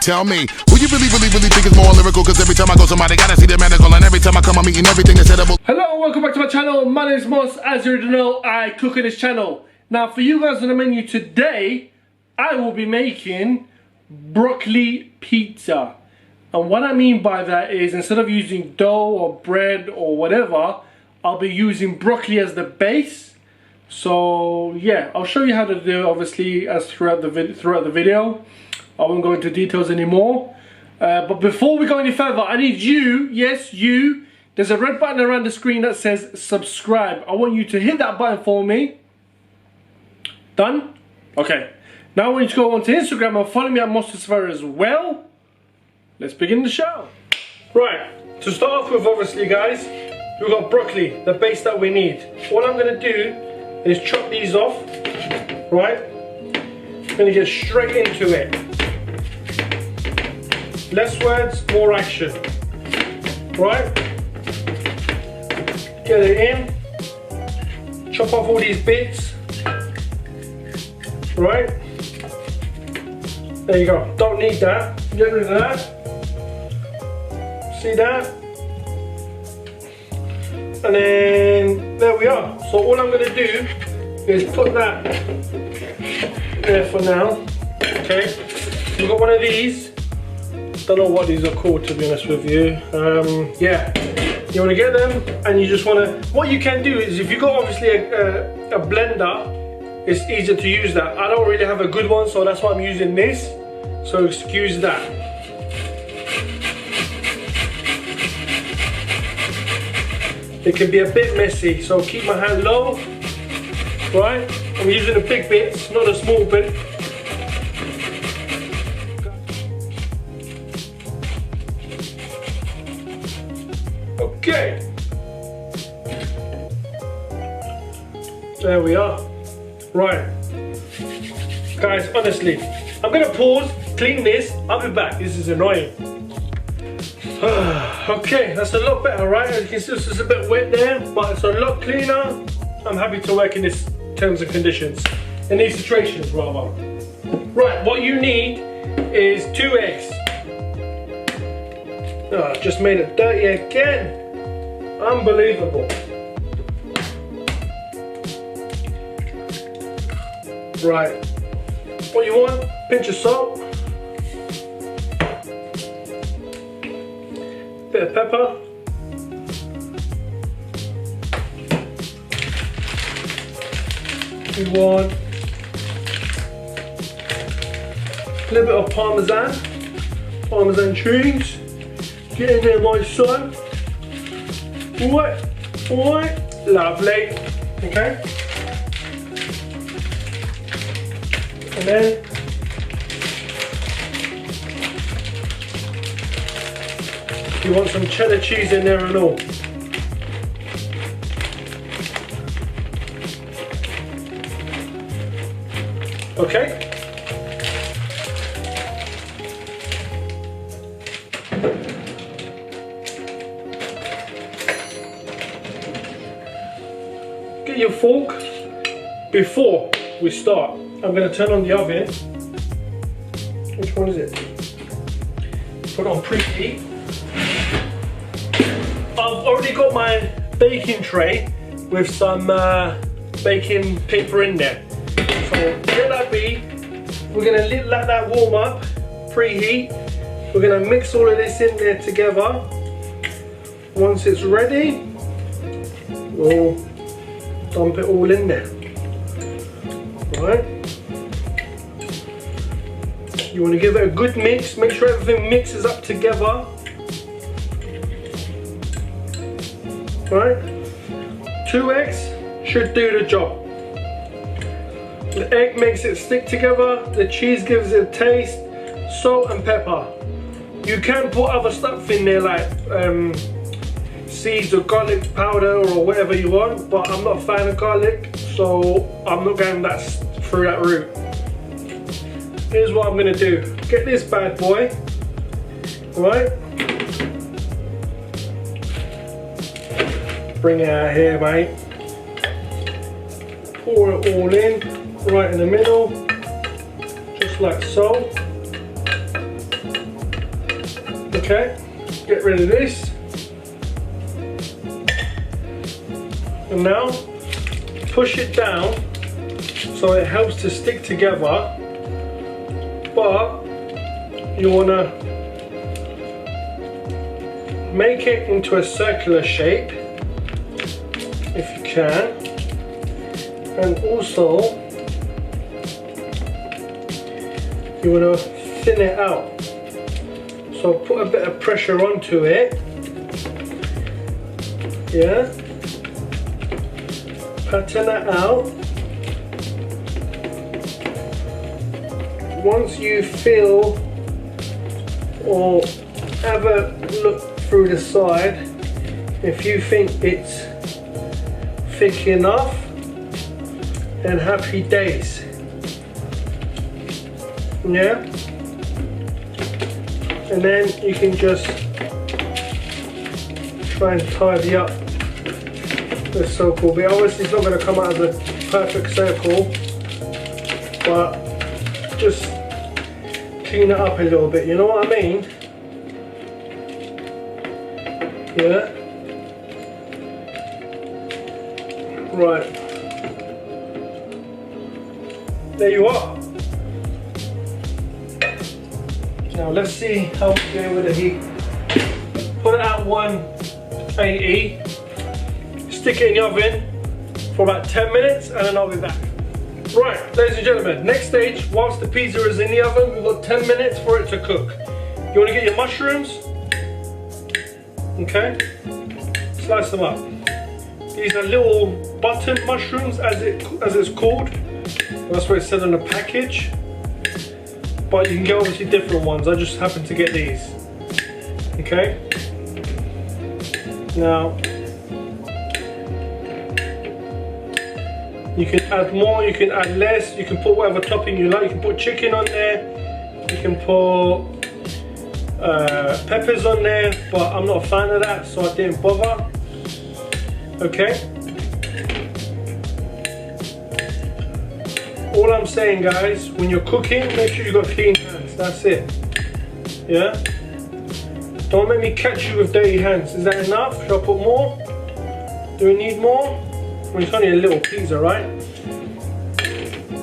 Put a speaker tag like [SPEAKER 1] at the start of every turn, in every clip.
[SPEAKER 1] tell me, who you really think is more lyrical? Cause every time I go, somebody gotta see the medical. And every time I come, I'm eating everything that's edible.
[SPEAKER 2] Hello, welcome back to my channel. My name is Mos. As you already know, I cook on this channel. Now, for you guys on the menu today, I will be making broccoli pizza. And what I mean by that is, instead of using dough or bread or whatever, I'll be using broccoli as the base. So yeah, I'll show you how to do it, obviously, as throughout the video. I won't go into details anymore. But before we go any further, I need you, yes you, there's a red button around the screen that says subscribe. I want you to hit that button for me. Done? Okay. Now I want you to go onto Instagram and follow me at MosToosifar as well. Let's begin the show. Right, to start off with, obviously guys, we've got broccoli, the base that we need. What I'm going to do is chop these off, right? I'm going to get straight into it. Less words, more action, right? Get it in, chop off all these bits, right? There you go, don't need that, get rid of that. See that? And then there we are. So all I'm going to do is put that there for now. Okay, we've got one of these. Don't know what these are called, to be honest with you. Yeah, you want to get them, and you just want to. What you can do is, if you've got obviously a blender, it's easier to use that. I don't really have a good one, so that's why I'm using this. So excuse that. It can be a bit messy, so keep my hand low, right? I'm using the big bits, not the small bit. Okay. There we are. Right. Guys, honestly, I'm gonna pause, clean this, I'll be back. This is annoying. Okay, that's a lot better, right? As you can see, it's just a bit wet there, but it's a lot cleaner. I'm happy to work in this terms and conditions, in these situations rather. Right, what you need is 2 eggs. Oh, I just made it dirty again. Unbelievable. Right, what you want? Pinch of salt. Bit of pepper, we want a little bit of parmesan cheese. Get in there, my son. Alright, lovely. Okay, and then you want some cheddar cheese in there and all. Okay. Get your fork. Before we start, I'm going to turn on the oven. Which one is it? Put on preheat. I've already got my baking tray with some baking paper in there. So let that be. We're going to let that warm up, preheat. We're going to mix all of this in there together. Once it's ready, we'll dump it all in there. Right? You want to give it a good mix. Make sure everything mixes up together. Right, 2 eggs should do the job. The egg makes it stick together, the cheese gives it a taste, salt and pepper. You can put other stuff in there like seeds or garlic powder or whatever you want, but I'm not a fan of garlic, so I'm not going through that route. Here's what I'm going to do. Get this bad boy, right? Bring it out here, mate. Pour it all in, right in the middle, just like so. Okay, get rid of this. And now push it down so it helps to stick together, but you want to make it into a circular shape if you can, and also you want to thin it out. So put a bit of pressure onto it, yeah, pattern it out. Once you feel or have a look through the side, if you think it's thick enough, then happy days. Yeah, and then you can just try and tidy up the circle bit. Obviously it's not going to come out as a perfect circle, but just clean it up a little bit, you know what I mean? Yeah. Right. There you are. Now let's see how we're doing with the heat. Put it at 180. Stick it in the oven for about 10 minutes and then I'll be back. Right, ladies and gentlemen, next stage, whilst the pizza is in the oven, we've got 10 minutes for it to cook. You want to get your mushrooms, okay, slice them up. These are little button mushrooms as it's called. That's what it said on the package. But you can get obviously different ones. I just happen to get these. Okay. Now you can add more, you can add less, you can put whatever topping you like. You can put chicken on there, you can put peppers on there, but I'm not a fan of that, so I didn't bother. Okay. All I'm saying, guys, when you're cooking, make sure you've got clean hands. That's it. Yeah? Don't make me catch you with dirty hands. Is that enough? Should I put more? Do we need more? Well, it's only a little pizza, right?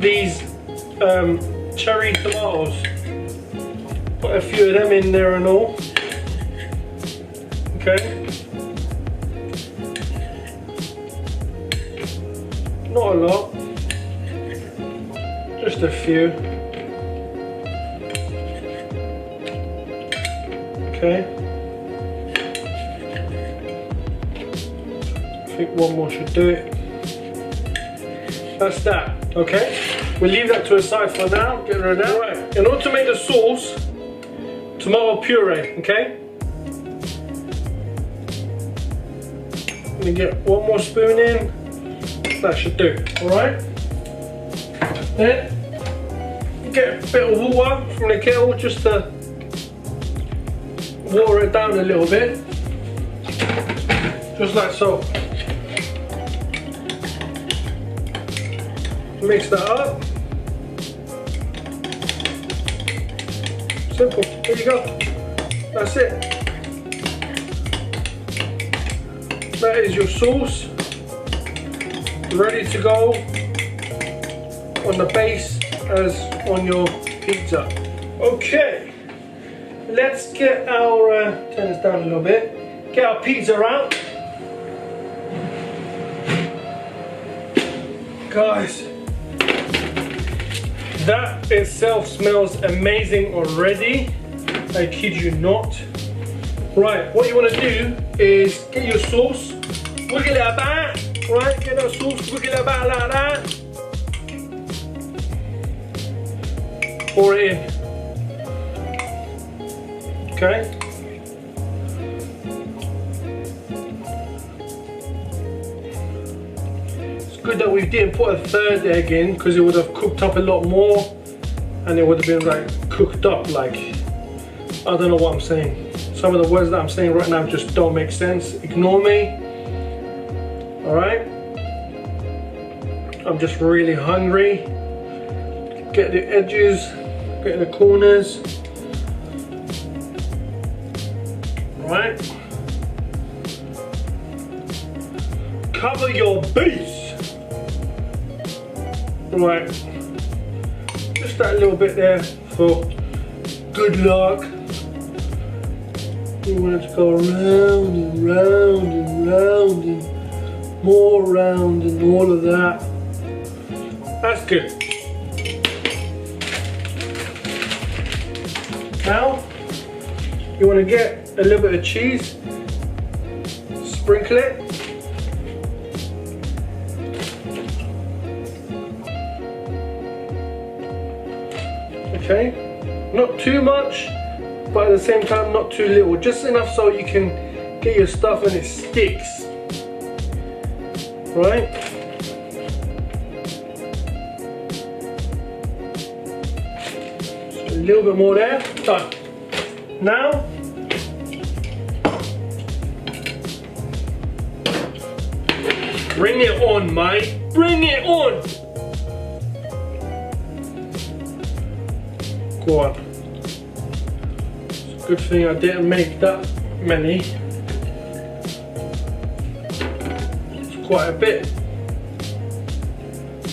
[SPEAKER 2] These cherry tomatoes. Put a few of them in there and all. Okay? Not a lot. Just a few. Okay. I think one more should do it. That's that. Okay. We'll leave that to a side for now. Get rid of that. Right. In order to make the sauce, tomato puree. Okay. I'm gonna get one more spoon in. That should do. All right. Then get a bit of water from the kettle just to water it down a little bit, just like so. Mix that up. Simple. There you go. That's it. That is your sauce, ready to go on the base as on your pizza. Okay, let's get our, turn this down a little bit, get our pizza out. Guys, that itself smells amazing already, I kid you not. Right, what you want to do is get your sauce, wiggle it about, right, get that sauce, wiggle it about like that. Pour it in. Okay. It's good that we didn't put a third egg in because it would have cooked up a lot more and it would have been like cooked up like, I don't know what I'm saying. Some of the words that I'm saying right now just don't make sense. Ignore me. Alright? I'm just really hungry. Get the edges. Get the corners. Right? Cover your base. Right. Just that little bit there for good luck. You want it to go round and round and round and more round and all of that. That's good. Now, you want to get a little bit of cheese, sprinkle it. Okay, not too much, but at the same time not too little, just enough so you can get your stuff and it sticks. Right? Just a little bit more there. Done. Now, bring it on, mate. Bring it on. Go on. It's a good thing I didn't make that many. It's quite a bit.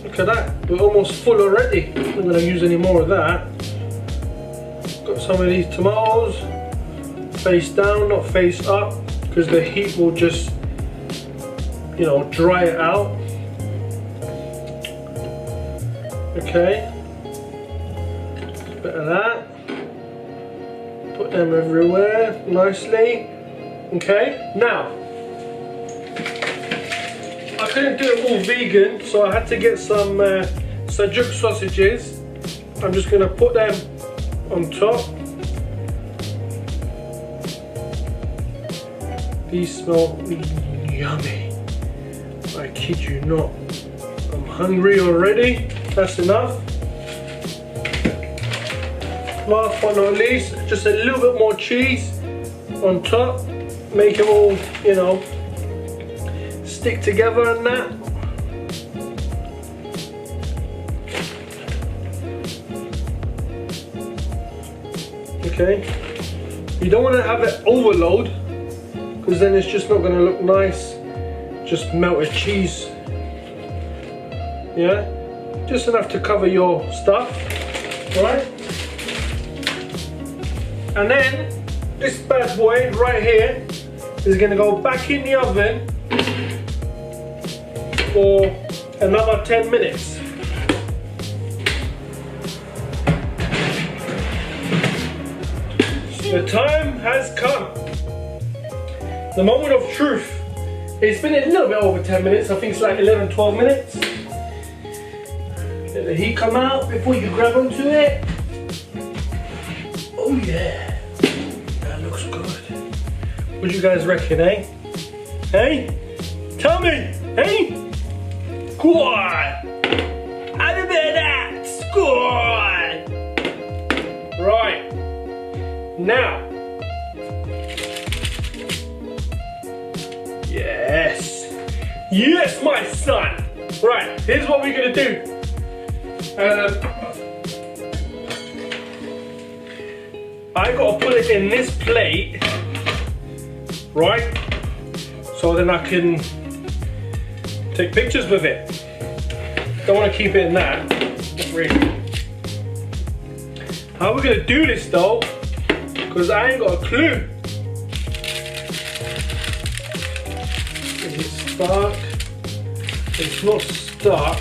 [SPEAKER 2] Look at that. We're almost full already. I'm not going to use any more of that. Got some of these tomatoes. Face down, not face up, because the heat will just, you know, dry it out. Okay. Bit of that. Put them everywhere nicely. Okay. Now, I couldn't do it all vegan, so I had to get some sucuk sausages. I'm just gonna put them on top. These smell yummy. I kid you not. I'm hungry already. That's enough. Last but not least, just a little bit more cheese on top. Make it all, you know, stick together and that. Okay. You don't want to have it overload, because then it's just not going to look nice. Just melted cheese. Yeah? Just enough to cover your stuff. Right? And then this bad boy right here is going to go back in the oven for another 10 minutes. The time has come. The moment of truth. It's been a little bit over 10 minutes. I think it's like 11, 12 minutes. Let the heat come out before you grab onto it. Oh yeah, that looks good. What do you guys reckon, eh? Hey? Tell me, hey? Go on. Have a bit of that. Go on. Right. Now. Yes. Yes, my son. Right, here's what we're gonna do. I gotta put it in this plate, right? So then I can take pictures with it. Don't want to keep it in that. Not really. How are we gonna do this though? Because I ain't got a clue. Is it stuck? It's not stuck.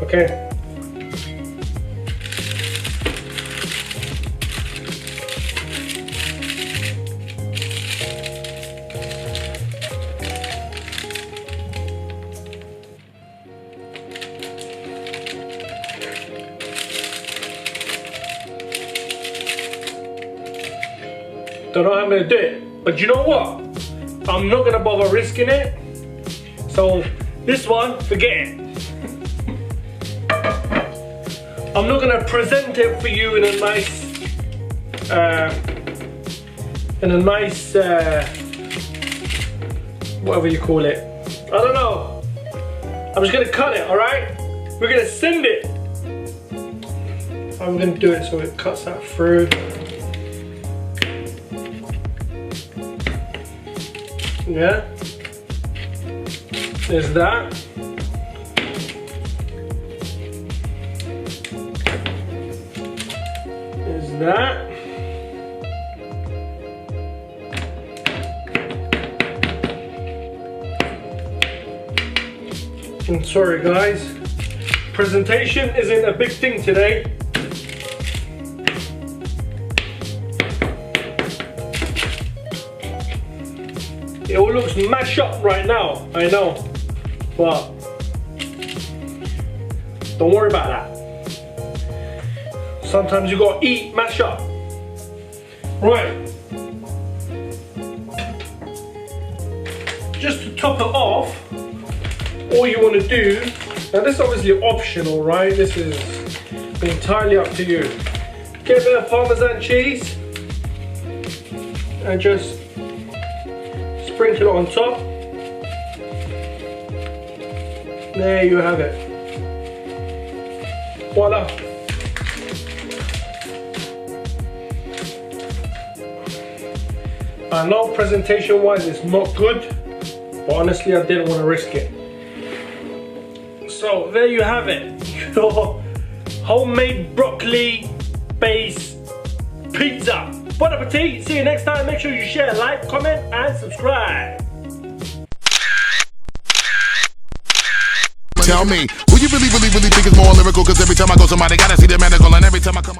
[SPEAKER 2] Okay. Don't know how I'm gonna do it, but you know what? I'm not gonna bother risking it. So this one, forget it. I'm not gonna present it for you in a nice, whatever you call it. I don't know. I'm just gonna cut it, all right? We're gonna send it I'm going to do it so it cuts that through. Yeah, there's that. There's that. And sorry guys, presentation isn't a big thing today. It all looks mashed up right now, I know, but don't worry about that. Sometimes you gotta eat, mash up. Right. Just to top it off, all you want to do, now this is obviously optional, right? This is entirely up to you. Get a bit of Parmesan cheese and just sprinkle it on top. There you have it. Voila. I know presentation wise it's not good, but honestly I didn't want to risk it. So there you have it, your homemade broccoli based pizza. Bon appetit, see you next time. Make sure you share, like, comment and subscribe.
[SPEAKER 1] Tell me, who you really think is more lyrical? Cause every time I go somebody gotta see the medical, and every time I come